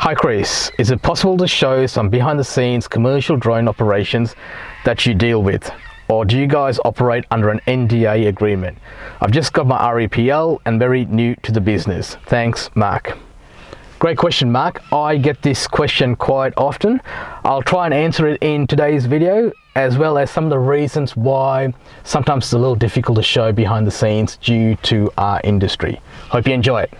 Hi Chris, is it possible to show some behind the scenes commercial drone operations that you deal with? Or do you guys operate under an NDA agreement? I've just got my REPL and very new to the business. Thanks, Mark. Great question, Mark. I get this question quite often. I'll try and answer it in today's video, as well as some of the reasons why sometimes it's a little difficult to show behind the scenes due to our industry. Hope you enjoy it.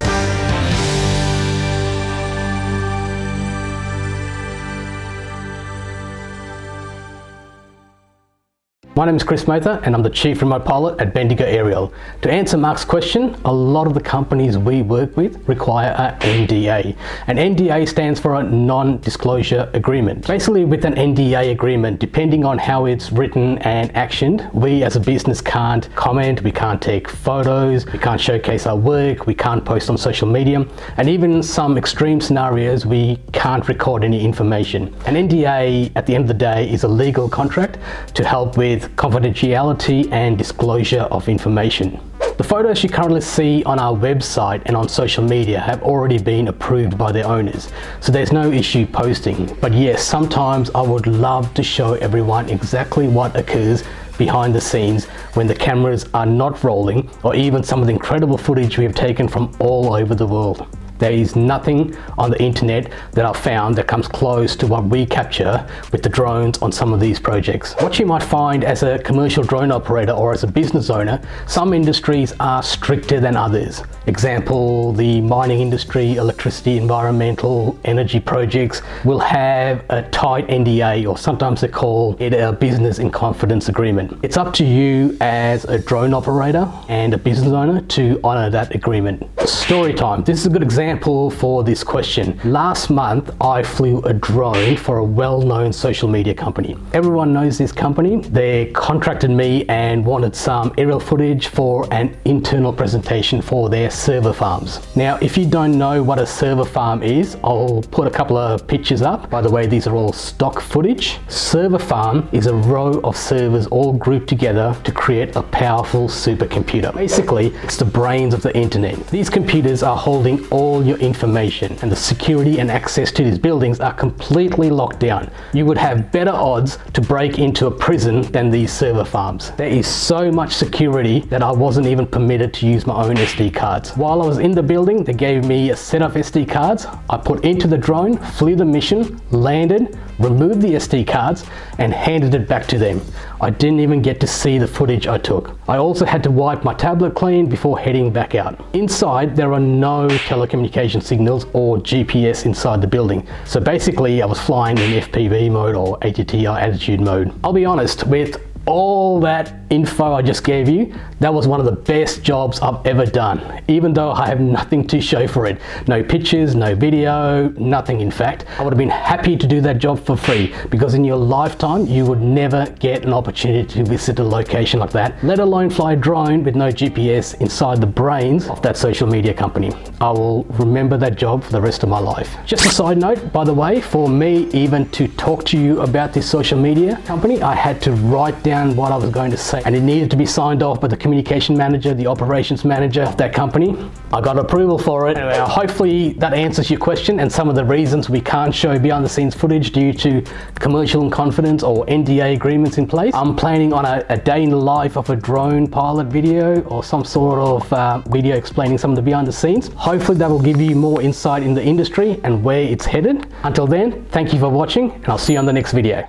My name is Chris Mather and I'm the Chief Remote Pilot at Bendigo Aerial. To answer Mark's question, a lot of the companies we work with require an NDA. An NDA stands for a Non-Disclosure Agreement. Basically, with an NDA agreement, depending on how it's written and actioned, we as a business can't comment, we can't take photos, we can't showcase our work, we can't post on social media, and even in some extreme scenarios, we can't record any information. An NDA, at the end of the day, is a legal contract to help with confidentiality and disclosure of information. The photos you currently see on our website and on social media have already been approved by their owners, so there's no issue posting. But yes, sometimes I would love to show everyone exactly what occurs behind the scenes when the cameras are not rolling, or even some of the incredible footage we have taken from all over the world. There is nothing on the internet that I've found that comes close to what we capture with the drones on some of these projects. What you might find as a commercial drone operator or as a business owner, some industries are stricter than others. Example, the mining industry, electricity, environmental, energy projects will have a tight NDA, or sometimes they call it a business in confidence agreement. It's up to you as a drone operator and a business owner to honor that agreement. Story time. This is a good example for this question. Last month, I flew a drone for a well-known social media company. Everyone knows this company. They contracted me and wanted some aerial footage for an internal presentation for their server farms. Now, if you don't know what a server farm is, I'll put a couple of pictures up. By the way, these are all stock footage. Server farm is a row of servers all grouped together to create a powerful supercomputer. Basically, it's the brains of the internet. These computers are holding all your information, and the security and access to these buildings are completely locked down. You would have better odds to break into a prison than these server farms. There is so much security that I wasn't even permitted to use my own SD cards. While I was in the building, they gave me a set of SD cards. I put into the drone, flew the mission, landed, removed the SD cards, and handed it back to them. I didn't even get to see the footage I took. I also had to wipe my tablet clean before heading back out. Inside, there are no telecommunication signals or GPS inside the building. So basically, I was flying in FPV mode or ATTI attitude mode. I'll be honest, with all that info I just gave you, that was one of the best jobs I've ever done, even though I have nothing to show for it. No pictures, no video, nothing in fact. I would have been happy to do that job for free, because in your lifetime, you would never get an opportunity to visit a location like that, let alone fly a drone with no GPS inside the brains of that social media company. I will remember that job for the rest of my life. Just a side note, by the way, for me even to talk to you about this social media company, I had to write down what I was going to say, and it needed to be signed off by the communication manager, the operations manager of that company. I got approval for it. Anyway, hopefully that answers your question and some of the reasons we can't show behind the scenes footage due to commercial in confidence or NDA agreements in place. I'm planning on a day in the life of a drone pilot video, or some sort of video explaining some of the behind the scenes. Hopefully that will give you more insight in the industry and where it's headed. Until then, thank you for watching, and I'll see you on the next video.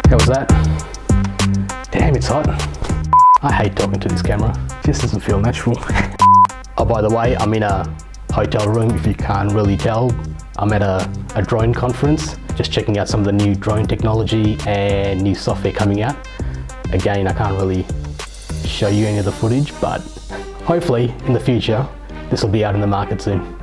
How was that? Damn, it's hot. I hate talking to this camera. It just doesn't feel natural. Oh, by the way, I'm in a hotel room, if you can't really tell. I'm at a drone conference, just checking out some of the new drone technology and new software coming out. Again, I can't really show you any of the footage, but hopefully in the future, this will be out in the market soon.